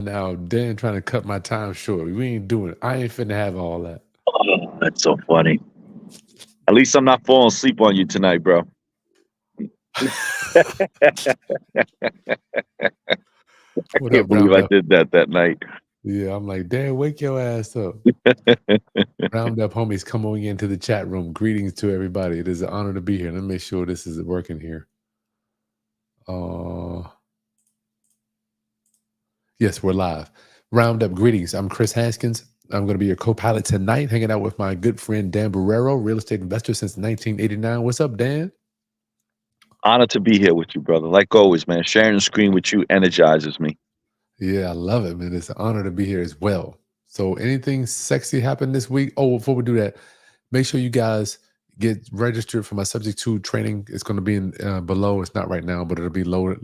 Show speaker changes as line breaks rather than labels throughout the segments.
Now, Dan trying to cut my time short. We ain't doing it. I ain't finna have all that.
Oh, that's so funny. At least I'm not falling asleep on you tonight, bro. I
What
can't
up,
believe
Round
I
Up?
did that night.
Yeah, I'm like, Dan, wake your ass up. Round Up homies coming into the chat room. Greetings to everybody. It is an honor to be here. Let me make sure this is working here. Uh, yes, we're live. Round Up greetings. I'm Kris Haskins. I'm going to be your co-pilot tonight, hanging out with my good friend Dan Borrero, real estate investor since 1989. What's up, Dan?
Honored to be here with you, brother. Like always, man. Sharing the screen with you energizes me.
Yeah, I love it, man. It's an honor to be here as well. So, anything sexy happened this week? Oh, before we do that, make sure you guys get registered for my subject to training. It's going to be in below. It's not right now, but it'll be low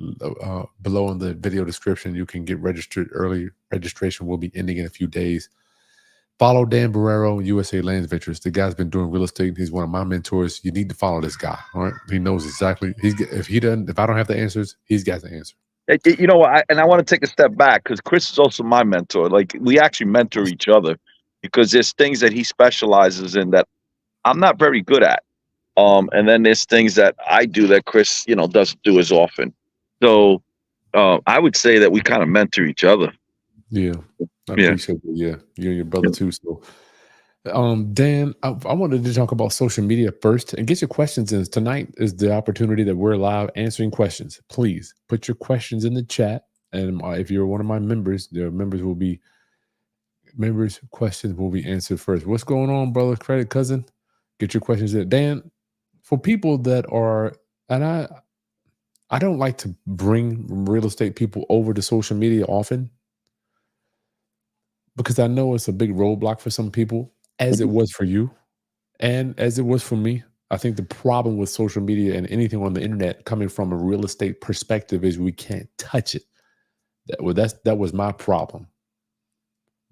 below in the video description. You can get registered early. Registration will be ending in a few days. Follow Dan Borrero, USA Lands Ventures. The guy's been doing real estate. He's one of my mentors. You need to follow this guy. All right, he knows exactly. If I don't have the answers, he's got the answer.
You know, I want to take a step back because Kris is also my mentor. Like we actually mentor each other because there's things that he specializes in that I'm not very good at. And then there's things that I do that Kris, doesn't do as often. So I would say that we kind of mentor each other.
Yeah, I
Yeah.
appreciate it. Yeah, you and your brother too. So, Dan, I wanted to talk about social media first and get your questions in. Tonight is the opportunity that we're live answering questions. Please put your questions in the chat, and if you're one of my members, the members' questions will be answered first. What's going on, brother? Credit cousin, get your questions in. Dan, for people that are, and I don't like to bring real estate people over to social media often because I know it's a big roadblock for some people, as it was for you and as it was for me. I think the problem with social media and anything on the internet coming from a real estate perspective is we can't touch it. That was my problem.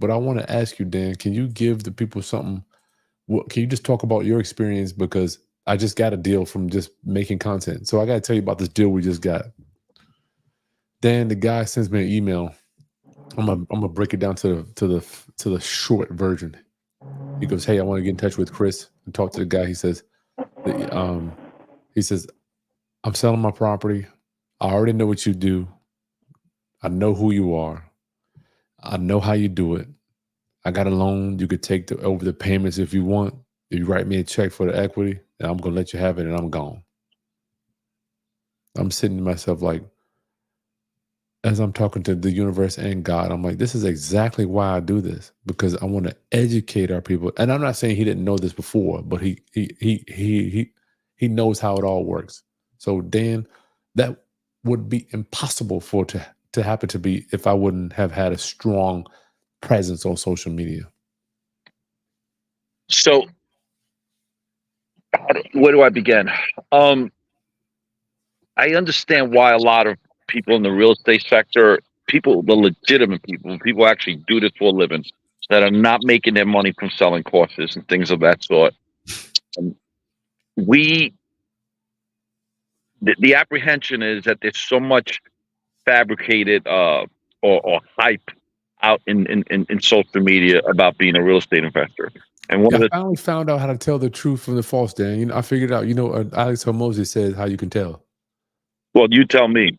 But I want to ask you, Dan, can you give the people something? Can you just talk about your experience? Because I just got a deal from just making content. So I got to tell you about this deal we just got. Dan, the guy sends me an email. I'm gonna break it down to the short version. He goes, "Hey, I want to get in touch with Kris and talk to the guy." He says, he says, "I'm selling my property. I already know what you do. I know who you are. I know how you do it. I got a loan. You could take over the payments if you want. If you write me a check for the equity, and I'm gonna let you have it, and I'm gone." I'm sitting to myself like, as I'm talking to the universe and God, I'm like, this is exactly why I do this, because I want to educate our people. And I'm not saying he didn't know this before, but he knows how it all works. So Dan, that would be impossible to happen to be if I wouldn't have had a strong presence on social media.
So where do I begin? Um, I understand why a lot of people in the real estate sector, the legitimate people actually do this for a living, that are not making their money from selling courses and things of that sort. And we, the apprehension is that there's so much fabricated or hype out in social media about being a real estate investor. And one
Yeah,
of
I
the,
finally found out how to tell the truth from the false, Dan. I figured out, Alex Hormozy says how you can tell.
well, you tell me.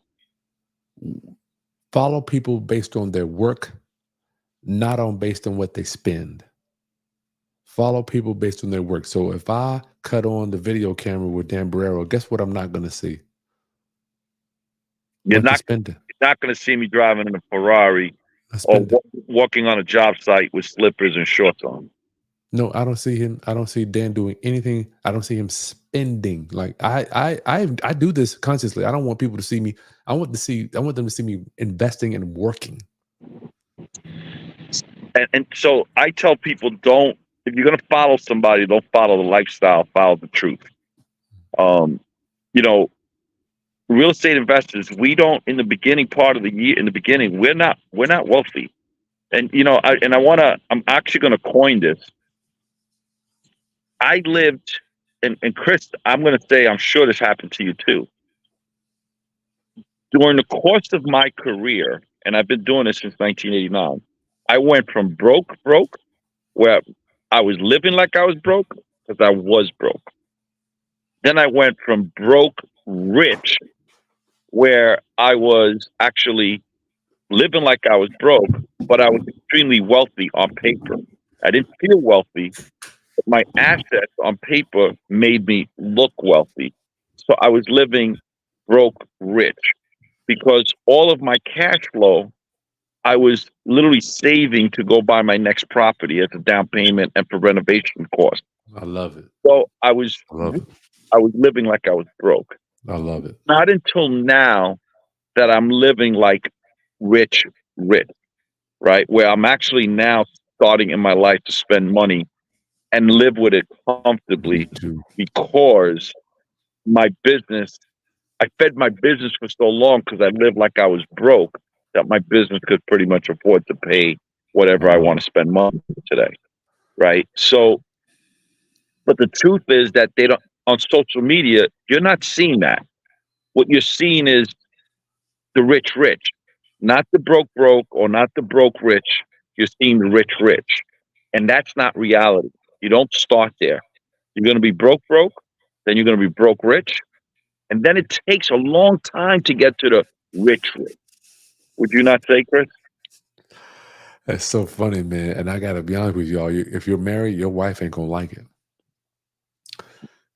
Follow people based on their work, not on based on what they spend. Follow people based on their work. So if I cut on the video camera with Dan Borrero, guess what I'm not going to see?
You're
What you
not
spending?
you're not going to see me driving in a Ferrari
I
or
spend it.
walking on a job site with slippers and shorts on.
No, I don't see him. I don't see Dan doing anything. I don't see him spending. Like I do this consciously. I don't want people to see me. I want them to see me investing and working.
And so I tell people, don't, if you're going to follow somebody, don't follow the lifestyle, follow the truth. Um, you know, real estate investors, we don't, in the beginning part of the year, in the beginning, we're not wealthy. And, I'm actually going to coin this. I lived, and Kris, I'm going to say, I'm sure this happened to you too. During the course of my career, and I've been doing this since 1989. I went from broke, where I was living like I was broke because I was broke. Then I went from broke rich, where I was actually living like I was broke, but I was extremely wealthy on paper. I didn't feel wealthy, but my assets on paper made me look wealthy. So I was living broke rich because all of my cash flow I was literally saving to go buy my next property as a down payment and for renovation costs.
I love it.
So
I love it.
I was living like I was broke.
I love it.
Not until now that I'm living like rich, rich, right? Where I'm actually now starting in my life to spend money and live with it
Me
comfortably
too.
because my business, I fed my business for so long because I lived like I was broke that my business could pretty much afford to pay
I
whatever I
love
want
it.
to spend money today, right? So, but the truth is that they don't, on social media, you're not seeing that. What you're seeing is the rich rich, not the broke or not the broke rich. You're seeing the rich rich. And that's not reality. You don't start there. You're going to be broke, then you're going to be broke rich. And then it takes a long time to get to the rich rich. Would you not say, Chris?
That's so funny, man. And I gotta be honest with y'all. If you're married, your wife ain't gonna like it.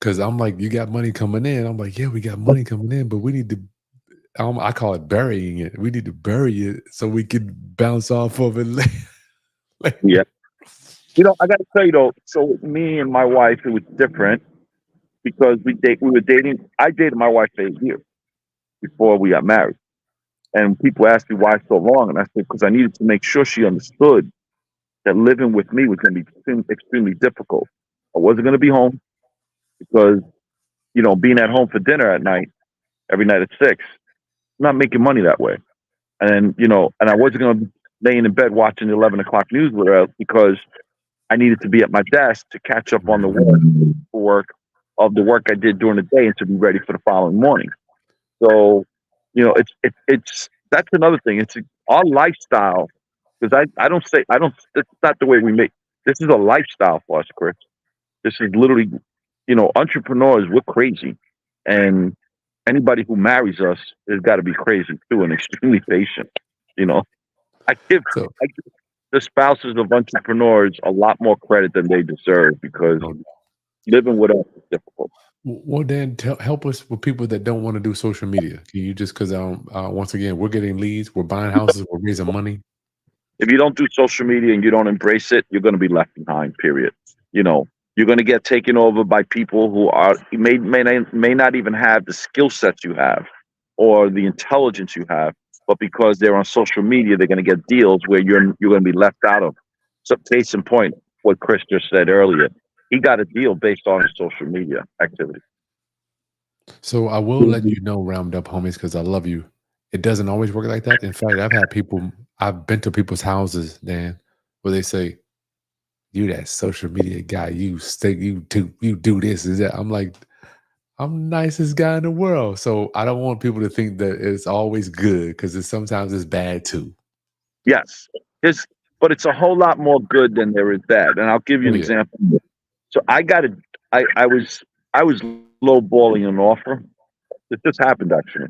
Cause I'm like, you got money coming in. I'm like, yeah, we got money coming in, but we need to. I call it burying it. We need to bury it so we can bounce off of it
Yeah.
later.
You know, I got to tell you though. So with me and my wife, it was different because we were dating. I dated my wife for 8 years before we got married. And people asked me why so long, and I said because I needed to make sure she understood that living with me was going to be extremely difficult. I wasn't going to be home because being at home for dinner at night every night at 6, I'm not making money that way. And and I wasn't going to be laying in bed watching the 11 o'clock news with her because I needed to be at my desk to catch up on the work of the work I did during the day and to be ready for the following morning. So, it's that's another thing. It's our lifestyle because I don't. It's not the way we make. This is a lifestyle for us, Chris. This is literally, entrepreneurs. We're crazy, and anybody who marries us has got to be crazy too and extremely patient. You know, I give
So,
I give the spouses of entrepreneurs a lot more credit than they deserve because
no,
living with us is difficult.
well, then help us with people that don't want to do social media. Can you just because once again we're getting leads, we're buying houses, we're raising money.
If you don't do social media and you don't embrace it, you're going to be left behind. Period. You know, you're going to get taken over by people who are may not even have the skill sets you have or the intelligence you have, but because they're on social media, they're going to get deals where you're going to be left out of. So, case in point, what Chris just said earlier, he got a deal based on his social media activity.
So I will let you know, round up homies, because I love you. It doesn't always work like that. In fact, I've been to people's houses, Dan, where they say, "You that social media guy, you do this is that." I'm like, I'm the nicest guy in the world. So I don't want people to think that it's always good because sometimes it's bad too.
Yes, it's, but it's a whole lot more good than there is bad. And I'll give you
Oh
an
yeah.
example. So I was low balling an offer. This just happened actually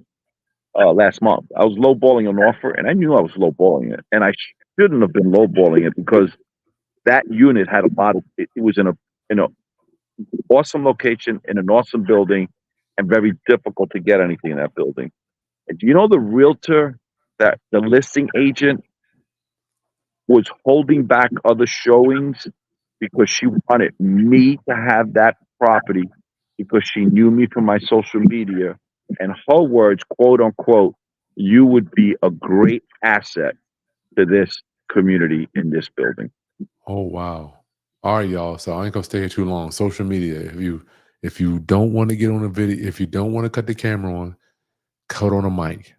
last month. I was low balling an offer, and I knew I was low balling it, and I shouldn't have been low balling it because that unit had a lot of. It was in a awesome location in an awesome building, and very difficult to get anything in that building. And do you know the realtor that the listing agent was holding back other showings because she wanted me to have that property because she knew me from my social media. And her words, quote unquote, you would be a great asset to this community in this building.
Oh wow. All right, y'all. So I ain't gonna stay here too long. Social media. If you don't want to get on a video, if you don't want to cut the camera on, cut on a mic.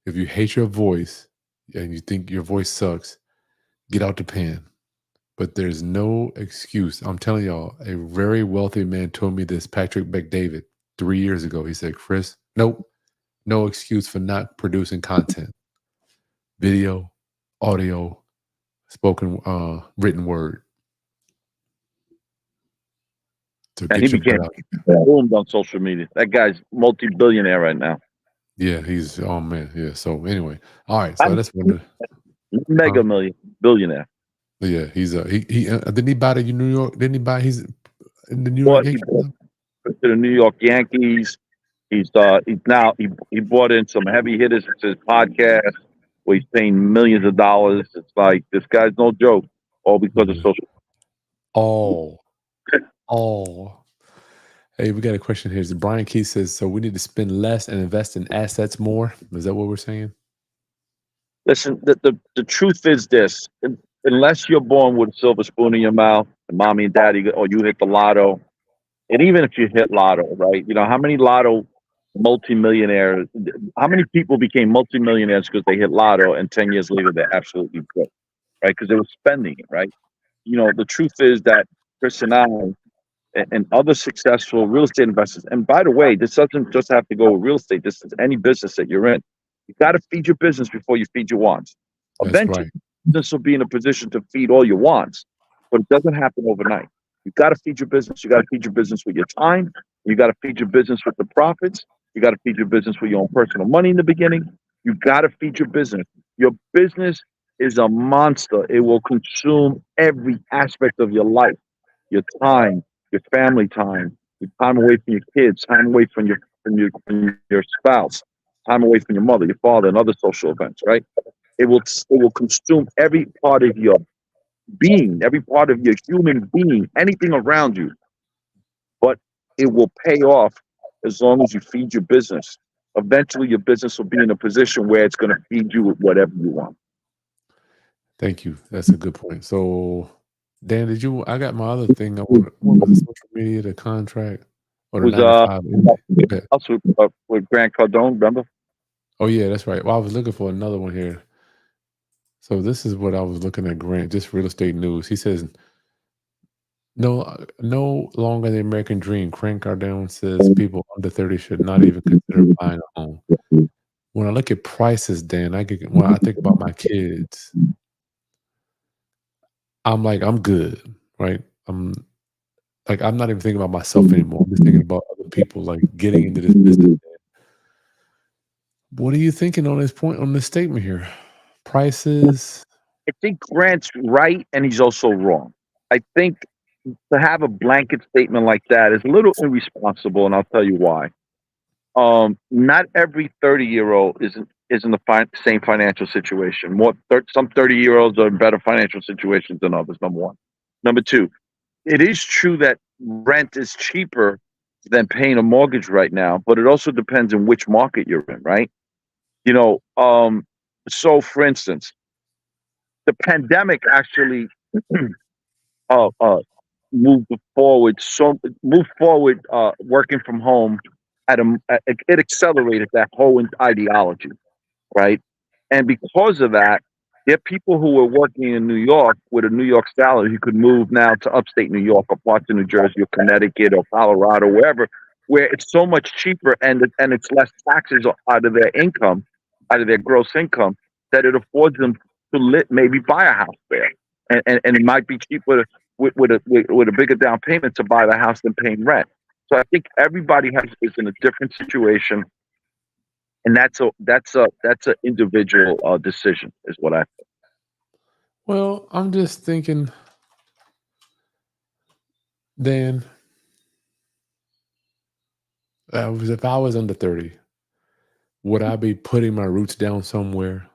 If you hate your voice and you think your voice sucks, get out the pen. But there's no excuse. I'm telling y'all, a very wealthy man told me this, Patrick David, 3 years ago. He said, Chris, nope, no excuse for not producing content. video, audio, spoken, written word to
And he
get your
became
butt out.
boomed on social media. That guy's multi-billionaire right now.
Yeah, he's oh man, yeah. So anyway, all right. So
I'm
that's one.
mega million billionaire.
Yeah, he's he didn't he buy the New York? Didn't he buy? He's in the New York
Bought he
Yankees
bought
now?
to the New York Yankees. He's now he brought in some heavy hitters to his podcast where he's paying millions of dollars. It's like this guy's no joke, all because of
Yeah.
social.
Oh, oh. Hey, we got a question here. So Brian Key says, so we need to spend less and invest in assets more. Is that what we're saying?
Listen, the truth is this: unless you're born with a silver spoon in your mouth, and mommy and daddy, or you hit the lotto, and even if you hit lotto, right? You know how many lotto multimillionaires? How many people became multimillionaires because they hit lotto, and 10 years later they're absolutely broke, right? Because they were spending it, right? You know, the truth is that Chris and I and other successful real estate investors. And by the way, this doesn't just have to go with real estate. This is any business that you're in. You got to feed your business before you feed your wants.
That's
Eventually,
right.
business will be in a position to feed all your wants, but it doesn't happen overnight. You got to feed your business. You got to feed your business with your time. You got to feed your business with the profits. You got to feed your business with your own personal money in the beginning. You got to feed your business. Your business is a monster. It will consume every aspect of your life, your time, your family time, your time away from your kids, time away from your spouse, time away from your mother, your father, and other social events. Right? It will consume every part of your being, every part of your human being, anything around you. But it will pay off as long as you feed your business. Eventually, your business will be in a position where it's going to feed you with whatever you want.
Thank you. That's a good point. So, Dan, did you? I got my other thing. What was it? Social media, the contract, or
It
the
was
9 to 5? Okay.
us with Grant Cardone, remember?
Oh yeah, that's right. Well, I was looking for another one here. So this is what I was looking at. Grant, just real estate news. He says no longer the American dream. Crank Cardone says people under 30 should not even consider buying a home. When I look at prices, Dan, when I think about my kids, I'm like, I'm good, right? I'm like, I'm not even thinking about myself anymore. I'm just thinking about other people like getting into this business. What are you thinking on this point on this statement here? Prices.
I think Grant's right, and he's also wrong. I think to have a blanket statement like that is a little irresponsible, and I'll tell you why. Not every 30-year-old is in the same financial situation. Some 30-year-olds are in better financial situations than others. Number one. Number two, it is true that rent is cheaper than paying a mortgage right now, but it also depends on which market you're in, right? You know, so for instance, the pandemic actually uh, uh, moved forward. So moved forward, working from home it accelerated that whole ideology, right? And because of that, there are people who were working in New York with a New York salary who could move now to upstate New York or parts of New Jersey or Connecticut or Colorado, wherever, where it's so much cheaper and it's less taxes out of their income, out of their gross income, that it affords them to maybe buy a house there, and it might be cheaper with a bigger down payment to buy the house than paying rent. So I think everybody is in a different situation, and that's a individual decision, is what I.
Well, I'm just thinking, Dan, if I was under 30, would I be putting my roots down somewhere?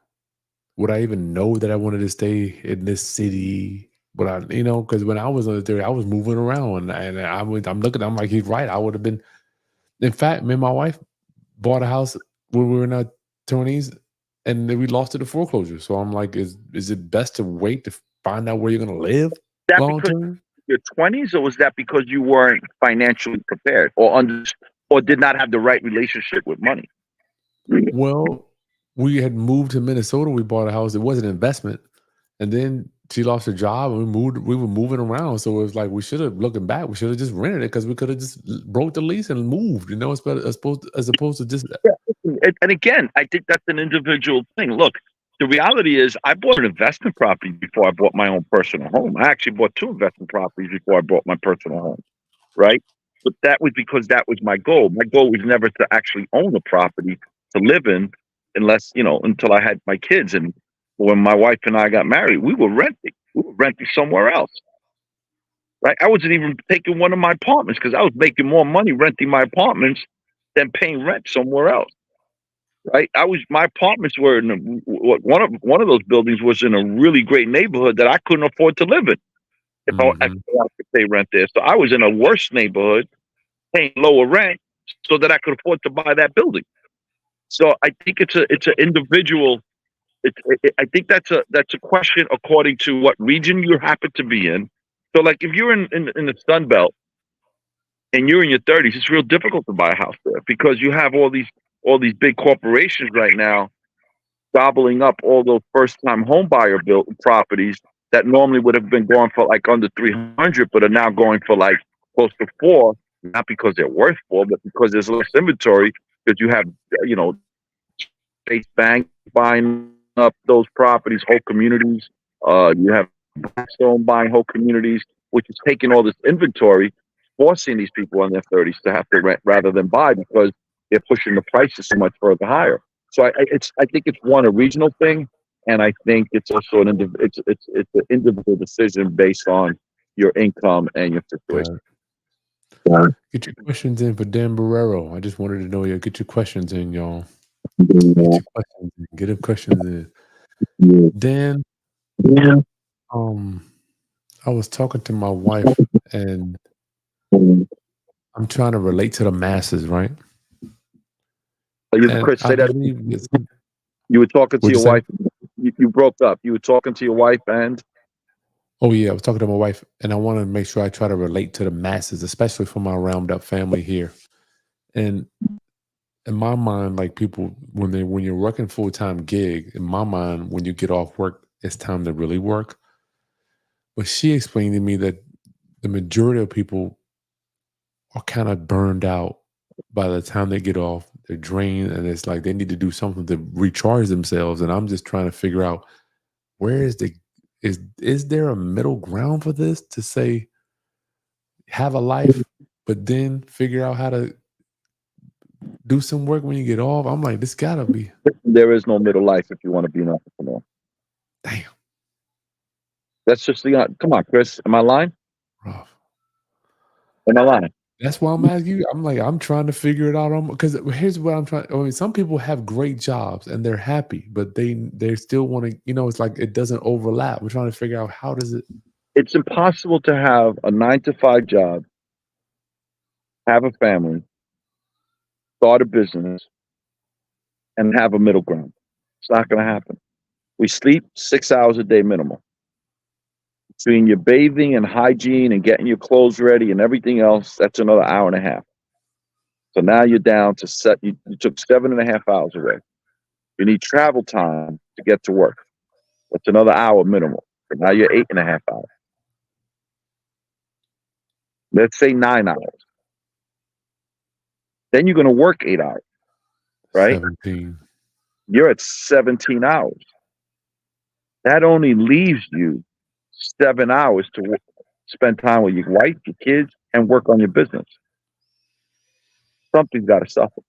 Would I even know that I wanted to stay in this city? Would I, because when I was under 30, I was moving around and I'm looking, I'm like, he's right. I would have been, in fact, me and my wife bought a house when we were in our 20s and then we lost it to foreclosure. So I'm like, is it best to wait to find out where you're going to live
That
long
because
term?
your 20s, or was that because you weren't financially prepared or did not have the right relationship with money?
Well, we had moved to Minnesota. We bought a house. It was an investment. And then she lost her job and we were moving around. So it was like, looking back, we should have just rented it because we could have just broke the lease and moved, as opposed to just,
Yeah. And again, I think that's an individual thing. Look, the reality is I bought an investment property before I bought my own personal home. I actually bought two investment properties before I bought my personal home, right? But that was because that was my goal. My goal was never to actually own a property to live in unless, until I had my kids. And when my wife and I got married, we were renting. We were renting somewhere else, right? I wasn't even taking one of my apartments because I was making more money renting my apartments than paying rent somewhere else. Right, my apartments were in one of those buildings was in a really great neighborhood that I couldn't afford to live in if
Hmm.
I could pay rent there. So I was in a worse neighborhood, paying lower rent, so that I could afford to buy that building. So I think it's an individual. I think that's a question according to what region you happen to be in. So like if you're in the Sun Belt and you're in your 30s, it's real difficult to buy a house there because you have all these big corporations right now gobbling up all those first time home buyer built properties that normally would have been going for like under 300, but are now going for like close to four, not because they're worth four, but because there's less inventory because you have, you know, Chase Bank buying up those properties, whole communities. You have Blackstone buying whole communities, which is taking all this inventory, forcing these people in their 30s to have to rent rather than buy because they're pushing the prices so much further higher. So I think it's one a regional thing, and I think it's also it's an individual decision based on your income and your situation.
Got it.
Yeah.
Get your questions in for Dan Borrero. I just wanted to know you. Get your questions in, y'all. Get
Yeah.
your questions in. Get them questions in. Dan,
Yeah.
um, I was talking to my wife, and I'm trying to relate to the masses, right? And
Chris,
I
say that
believe this.
you were talking to
What'd
your
you say?
wife. You broke up. You were talking to your wife, and
Oh yeah, I was talking to my wife, and I want to make sure I try to relate to the masses, especially for my round up family here. And in my mind, like people when you're working full time gig, in my mind, when you get off work, it's time to really work. But she explained to me that the majority of people are kind of burned out by the time they get off. They're drained, and it's like they need to do something to recharge themselves. And I'm just trying to figure out where is there a middle ground for this to say have a life, but then figure out how to do some work when you get off. I'm like, this gotta be
there is no middle life if you want to be an entrepreneur.
damn
That's just the come on, Chris. Am I lying?
rough.
Am I lying?
That's why I'm asking you. I'm like, I'm trying to figure it out. Because here's what I'm trying. I mean, some people have great jobs and they're happy, but they still want to. It's like it doesn't overlap. We're trying to figure out how does it.
It's impossible to have a 9 to 5 job, have a family, start a business, and have a middle ground. It's not going to happen. We sleep 6 hours a day minimum. Between your bathing and hygiene and getting your clothes ready and everything else, that's another hour and a half. So now you're down to set. You took 7.5 hours away. You need travel time to get to work. That's another hour minimum. So now you're 8.5 hours. Let's say 9 hours. Then you're going to work 8 hours, right?
17.
You're at 17 hours. That only leaves you 7 hours to spend time with your wife, your kids, and work on your business. Something's got to suffer.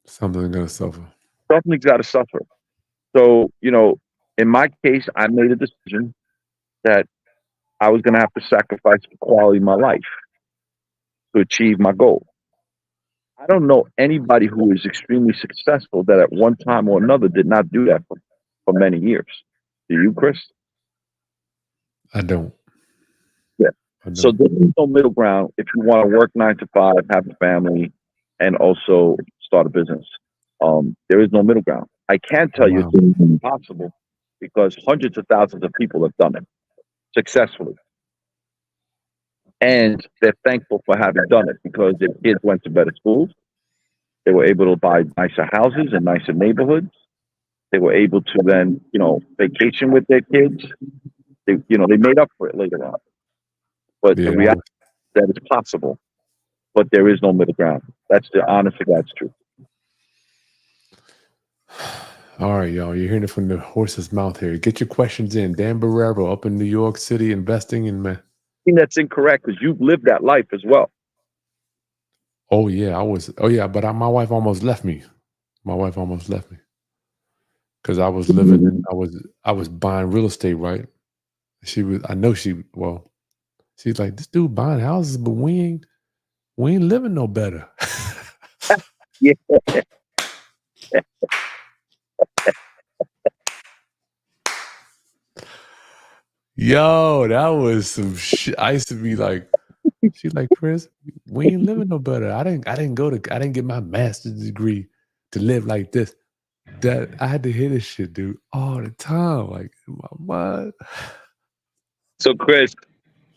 Something gonna suffer.
Something's got to suffer. So, in my case, I made a decision that I was going to have to sacrifice the quality of my life to achieve my goal. I don't know anybody who is extremely successful that at one time or another did not do that for many years. Do you, Chris?
I don't.
Yeah.
I
So
don't.
there is no middle ground if you want to work 9 to 5, have a family, and also start a business. There is no middle ground. I can tell you
Wow.
it's impossible because hundreds of thousands of people have done it successfully. And they're thankful for having done it because their kids went to better schools. They were able to buy nicer houses in nicer neighborhoods. They were able to then, vacation with their kids. They made up for it later on. But the
Yeah.
reality is that it's possible, but there is no middle ground. That's the honest to God's truth.
All right, y'all. You're hearing it from the horse's mouth here. Get your questions in. Dan Borrero up in New York City investing in man.
I think that's incorrect because you've lived that life as well.
Oh yeah, I was. Oh yeah, but my wife almost left me. My wife almost left me because I was living in. I was buying real estate, right? She was. I know she. Well, she's like this dude buying houses, but we ain't living no better.
Yeah.
Yo, that was some shit. I used to be like, she's like, Chris, we ain't living no better. I didn't get my master's degree to live like this. That I had to hear this shit, dude, all the time. Like in my mind.
So, Chris,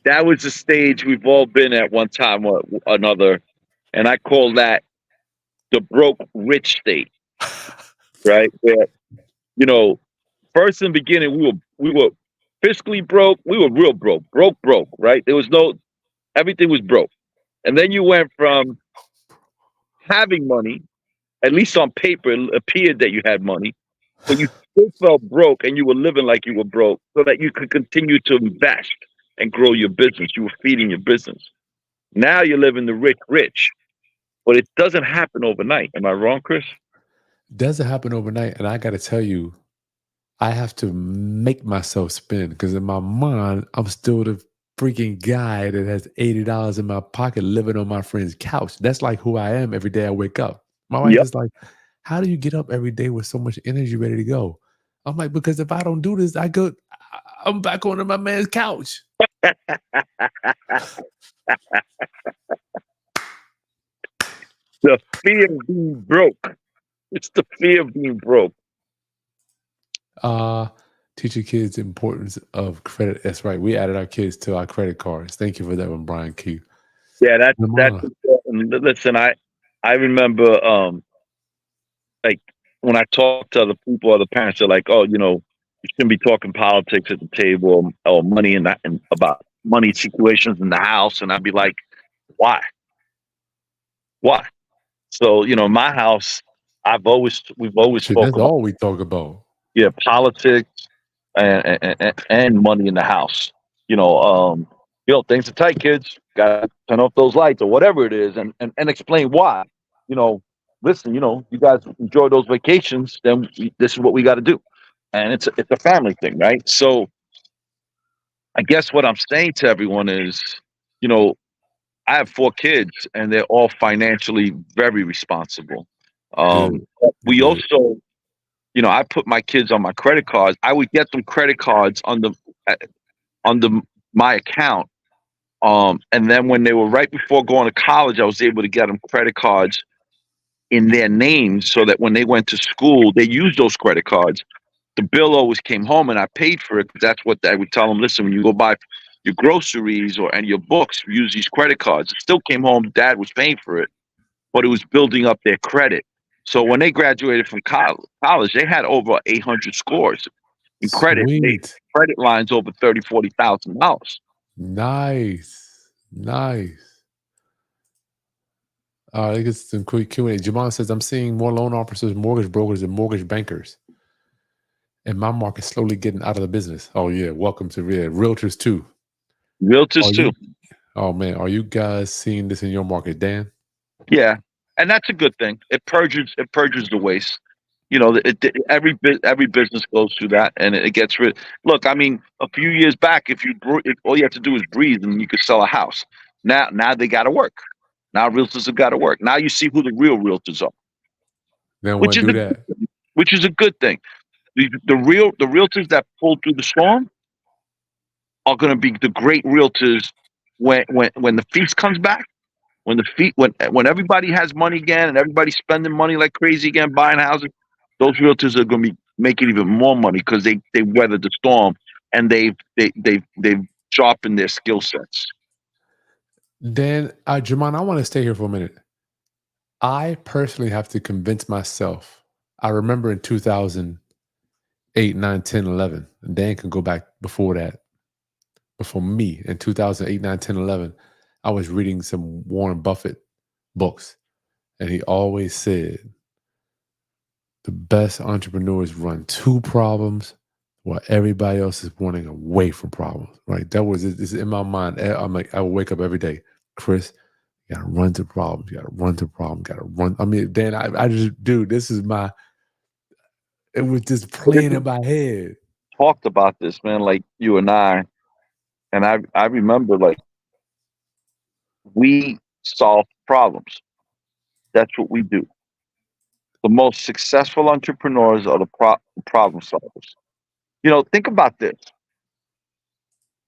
that was the stage we've all been at one time or another, and I call that the broke rich state, right? Where you know, first in the beginning, we were fiscally broke. We were real broke, right? There was no everything was broke, and then you went from having money, at least on paper, it appeared that you had money, but you still felt broke, and you were living like you were broke, so that you could continue to invest and grow your business. You were feeding your business. Now you're living the rich, but it doesn't happen overnight. Am I wrong, Chris?
Doesn't happen overnight, and I got to tell you, I have to make myself spend because in my mind, I'm still the freaking guy that has $80 in my pocket living on my friend's couch. That's like who I am every day I wake up. My wife
Yep.
is like, how do you get up every day with so much energy ready to go? I'm like, because if I don't do this, I'm back onto my man's couch.
The fear of being broke. It's the fear of being broke.
Uh, Teach your kids the importance of credit. That's right. We added our kids to our credit cards. Thank you for that one, Brian Keith.
Yeah, that's
Lamar,
important. Listen, I remember like when I talk to other people, other parents are like, oh, you shouldn't be talking politics at the table or money and about money situations in the house. And I'd be like, why? Why? So, my house, we've always
shit,
spoke
that's
about,
all we talk about.
yeah, politics and money in the house. You know, um, things are tight, kids. Got to turn off those lights or whatever it is, and explain why. You know, listen. You guys enjoy those vacations. Then this is what we got to do, and it's a family thing, right? So I guess what I'm saying to everyone is, you know, I have 4 kids, and they're all financially very responsible.
Good,
We
good.
also, I put my kids on my credit cards. I would get them credit cards uh, under my account. And then when they were right before going to college, I was able to get them credit cards in their names so that when they went to school, they used those credit cards. The bill always came home and I paid for it because that's what I would tell them. Listen, when you go buy your groceries and your books, use these credit cards. It still came home. Dad was paying for it, but it was building up their credit. So when they graduated from college, they had over 800 scores in credit. They
Sweet.
credit lines over $30,000, $40,000.
Nice. Nice. I guess some quick Q&A. Jamal says, I'm seeing more loan officers, mortgage brokers, and mortgage bankers. And my market's slowly getting out of the business. Oh, yeah. Welcome to realtors, too.
Realtors
Are
too.
you? Oh, man. Are you guys seeing this in your market, Dan?
Yeah, and that's a good thing. It purges the waste. Every business goes through that, and it gets rid. Look, I mean, a few years back, if all you have to do is breathe, and you could sell a house. Now they got to work. Now realtors have got to work. Now you see who the real realtors are,
They don't
which
want
is
to do
a
that.
which is a good thing. The realtors that pull through the storm are going to be the great realtors when the feast comes back. When everybody has money again and everybody's spending money like crazy again, buying houses, those realtors are going to be making even more money because they weathered the storm and they've sharpened their skill sets.
Dan, Jamal, I want to stay here for a minute. I personally have to convince myself. I remember in 2008, 9, 10, 11. And Dan can go back before that. But for me, in 2008, 9, 10, 11, I was reading some Warren Buffett books. And he always said, The best entrepreneurs run two problems while everybody else is running away from problems. Right? That was it's in my mind. I'm like, I will wake up every day, Chris. You gotta run to problems. You gotta run to problems. Gotta run. I mean, Dan, I just, dude, this is my. It was just playing in my head.
Talked about this, man, like you and I remember like we solve problems. That's what we do. The most successful entrepreneurs are the problem solvers. Think about this.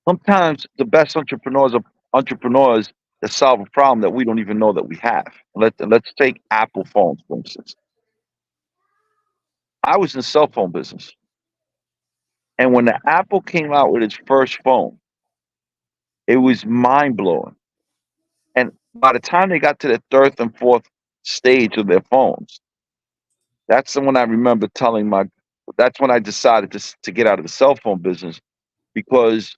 Sometimes the best entrepreneurs are entrepreneurs that solve a problem that we don't even know that we have. Let's take Apple phones, for instance. I was in the cell phone business. And when the Apple came out with its first phone, it was mind blowing. And by the time they got to the third and fourth stage of their phones, that's the one I remember telling that's when I decided to get out of the cell phone business, because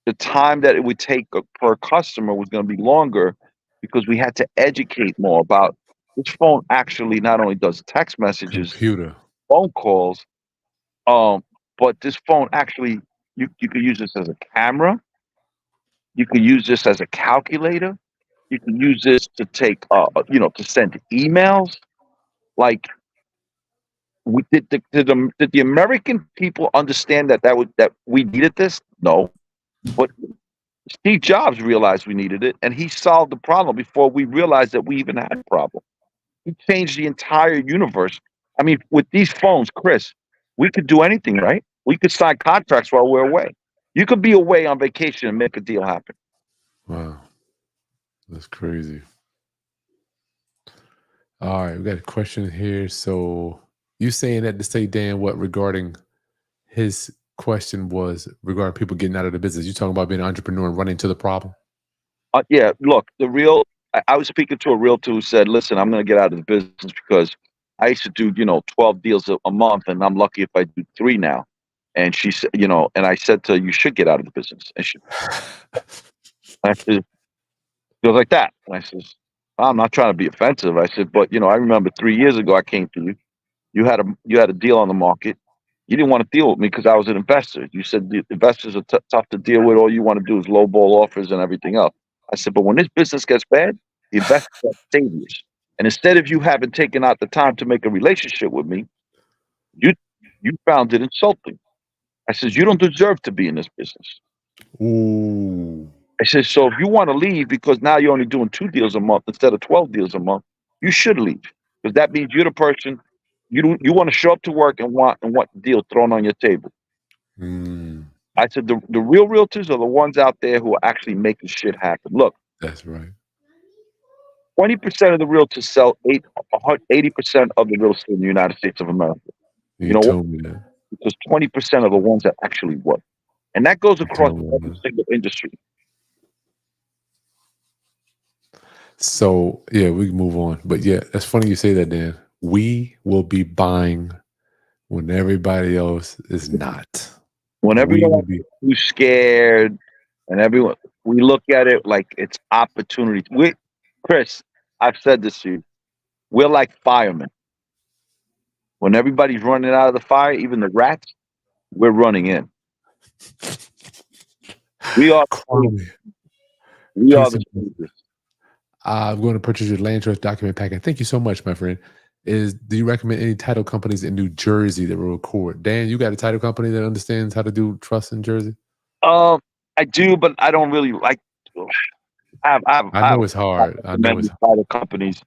the time that it would take per customer was going to be longer, because we had to educate more about this phone actually not only does text messages,
Computer.
phone calls, but this phone actually, you could use this as a camera, you could use this as a calculator, you can use this to take to send emails. Like, did the American people understand that we needed this? No, but Steve Jobs realized we needed it, and he solved the problem before we realized that we even had a problem. He changed the entire universe. I mean, with these phones, Chris, we could do anything, right? We could sign contracts while we're away. You could be away on vacation and make a deal happen.
Wow. That's crazy. All right, we got a question here. So you saying that to say, Dan, what regarding his question was regarding people getting out of the business. You talking about being an entrepreneur and running to the problem?
Yeah, look, I was speaking to a realtor who said, listen, I'm going to get out of the business because I used to do, 12 deals a month, and I'm lucky if I do 3 now. And she said, and I said to her, you should get out of the business. And I said, she was like that. And I says, I'm not trying to be offensive. I said, but I remember 3 years ago I came to you. You had a deal on the market. You didn't want to deal with me because I was an investor. You said the investors are tough to deal with. All you want to do is lowball offers and everything else. I said, but when this business gets bad, the investors are saviors. And instead of you having taken out the time to make a relationship with me, you you found it insulting. I says, you don't deserve to be in this business.
Ooh.
I said, so if you want to leave because now you're only doing 2 deals a month instead of 12 deals a month, you should leave, because that means you're the person you want to show up to work and want the deal thrown on your table.
Mm,
I said the real realtors are the ones out there who are actually making shit happen. Look,
that's right.
20% of the realtors sell 80% of the real estate in the United States of America.
You
You know what?
told me that.
Because 20% are the ones that actually work, and that goes
You
across
told me
every
that.
single industry.
So yeah, we can move on. But yeah, that's funny you say that, Dan. We will be buying when everybody else is not.
When
We
everyone
will
else
be.
is too scared, and we look at it like it's opportunity. Chris, I've said this to you. We're like firemen. When everybody's running out of the fire, even the rats, we're running in. We are
Kwame,
we are
peace
the
and blessings.
saviors.
I'm going to purchase your land trust document packet. Thank you so much, my friend. Do you recommend any title companies in New Jersey that will record? Dan, you got a title company that understands how to do trust in Jersey?
Um, I do, but I don't really like.
I
I've
know it's hard. I know it's
recommended private companies.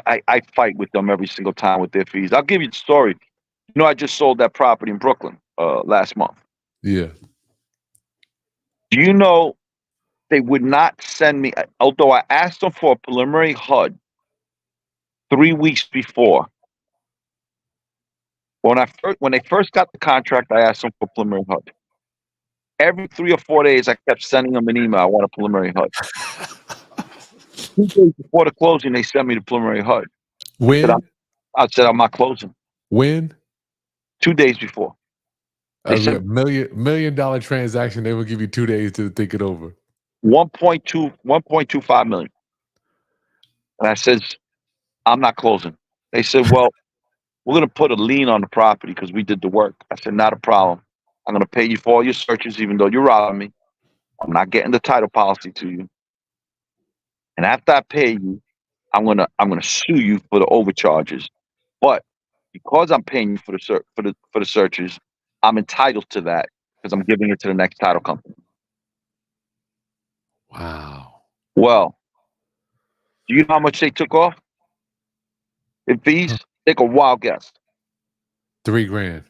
I fight with them every single time with their fees. I'll give you the story. I just sold that property in Brooklyn last month.
yeah.
Do you know they would not send me, although I asked them for a preliminary HUD 3 weeks before. When they first got the contract, I asked them for preliminary HUD. Every 3 or 4 days, I kept sending them an email. I want a preliminary HUD. 2 days before the closing, they sent me the preliminary HUD.
When?
I said, I'm not closing.
When?
2 days before. They
A
said
million dollar transaction, they will give you 2 days to think it over.
1.25 million. And I says, I'm not closing. They said, well, we're going to put a lien on the property because we did the work. I said, not a problem. I'm going to pay you for all your searches, even though you're robbing me. I'm not getting the title policy to you. And after I pay you, I'm gonna sue you for the overcharges. But because I'm paying you for the searches, I'm entitled to that because I'm giving it to the next title company.
Wow.
Well, do you know how much they took off in fees?
Huh.
Take a wild guess.
$3,000.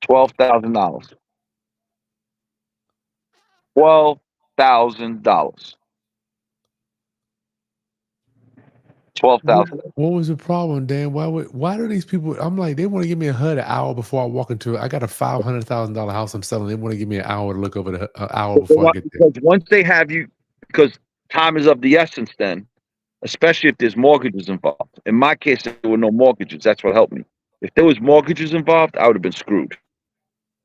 $12,000. $12,000. $12,000.
What was the problem, Dan? Why do these people? I'm like, they want to give me a HUD an hour before I walk into it. I got a $500,000 house I'm selling. They want to give me an hour to look over the an hour before I get there.
Because once they have you, because time is of the essence then, especially if there's mortgages involved. In my case, there were no mortgages. That's what helped me. If there was mortgages involved, I would have been screwed.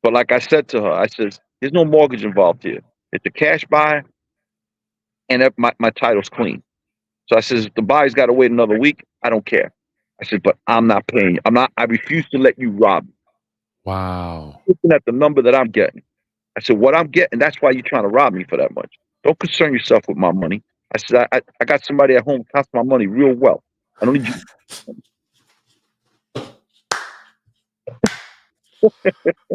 But like I said to her, I says, there's no mortgage involved here. It's a cash buy, and my title's clean. So I says, if the buyer's got to wait another week, I don't care. I said, but I'm not paying you. I refuse to let you rob me.
Wow.
Looking at the number that I'm getting. I said, what I'm getting, that's why you're trying to rob me for that much. Don't concern yourself with my money. I said, I got somebody at home who counts my money real well. I don't need you.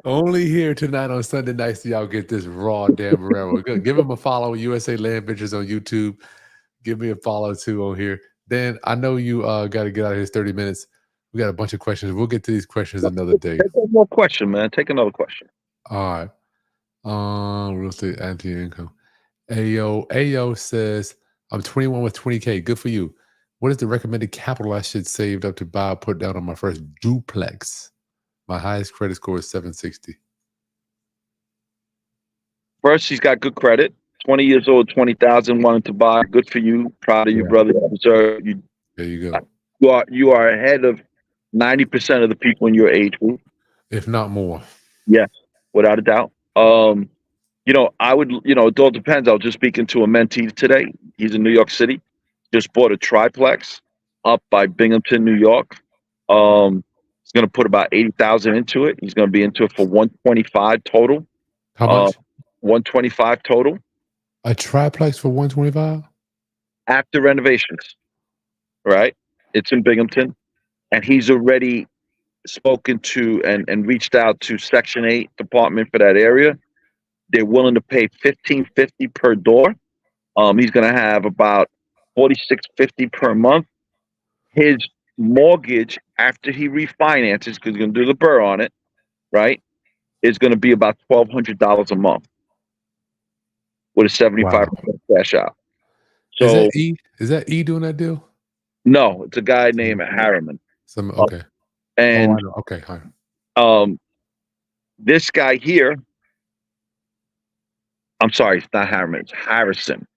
Only here tonight on Sunday nights do y'all get this raw Dan Borrero. Give him a follow, USA Land Ventures on YouTube. Give me a follow too on here. Dan, I know you got to get out of here 30 minutes. We got a bunch of questions. We'll get to these questions another day.
Take one more question, man. Take another question.
All right. Real estate anti-income. Ayo says, I'm 21 with 20K. Good for you. What is the recommended capital I should save up to buy or put down on my first duplex? My highest credit score is 760.
First, he's got good credit. 20 years old, 20,000, wanted to buy. Good for you. Proud of you, brother. You deserve you.
There you go.
You are ahead of 90% of the people in your age group,
if not more.
Yes, without a doubt. I would. It all depends. I was just speaking to a mentee today. He's in New York City. Just bought a triplex up by Binghamton, New York. He's going to put about 80,000 into it. He's going to be into it for 125 total.
How much?
125 total.
A triplex for 125?
After renovations, right? It's in Binghamton, and he's already spoken to and reached out to Section 8 department for that area. They're willing to pay $1,550 per door. He's going to have about $4,650 per month. His mortgage, after he refinances, because he's going to do the burr on it, right, is going to be about $1,200 a month with a 75% cash out. So
is that E doing that deal?
No, it's a guy named Harriman.
Okay.
And
okay, hi.
This guy here, I'm sorry, it's not Harriman, it's Harrison.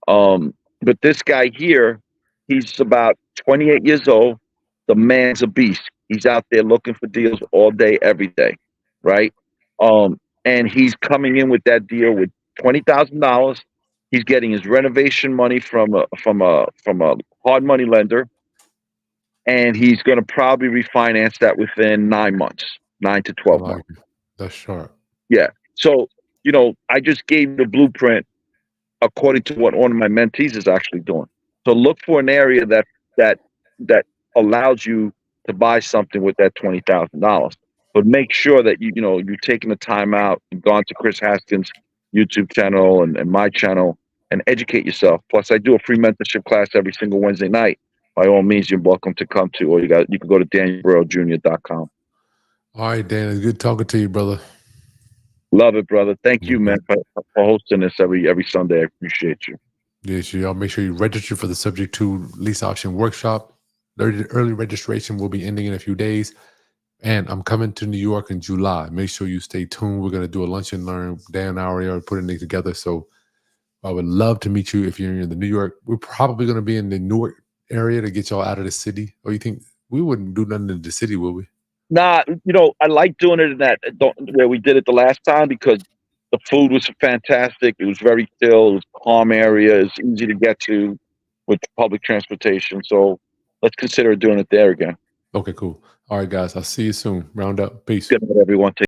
But this guy here, he's about 28 years old. The man's a beast. He's out there looking for deals all day, every day, right? And he's coming in with that deal with $20,000. He's getting his renovation money from a hard money lender, and he's going to probably refinance that within 9 months, 9 to 12 months.
That's sharp.
Yeah. So I just gave the blueprint according to what one of my mentees is actually doing. So look for an area that allows you to buy something with that $20,000. But make sure that you're taking the time out and gone to Kris Haskins' YouTube channel and my channel and educate yourself. Plus, I do a free mentorship class every single Wednesday night. By all means, you're welcome to come to, or you can go to danielborrerojr.com.
All right, Dan, it's good talking to you, brother.
Love it, brother. Thank you, man, for hosting this every Sunday. I appreciate you.
Yes, y'all make sure you register for the Subject to Lease Option Workshop. Early registration will be ending in a few days. And I'm coming to New York in July. Make sure you stay tuned. We're going to do a lunch and learn. Dan and I are putting it together. So I would love to meet you if you're in the New York. We're probably going to be in the Newark area to get y'all out of the city. Or you think we wouldn't do nothing in the city, will we?
Nah, I like doing it in that where we did it the last time because the food was fantastic. It was very chill. It was a calm area. It's easy to get to with public transportation. So let's consider doing it there again.
Okay, cool. All right, guys. I'll see you soon. Round up. Peace.
Good night, everyone.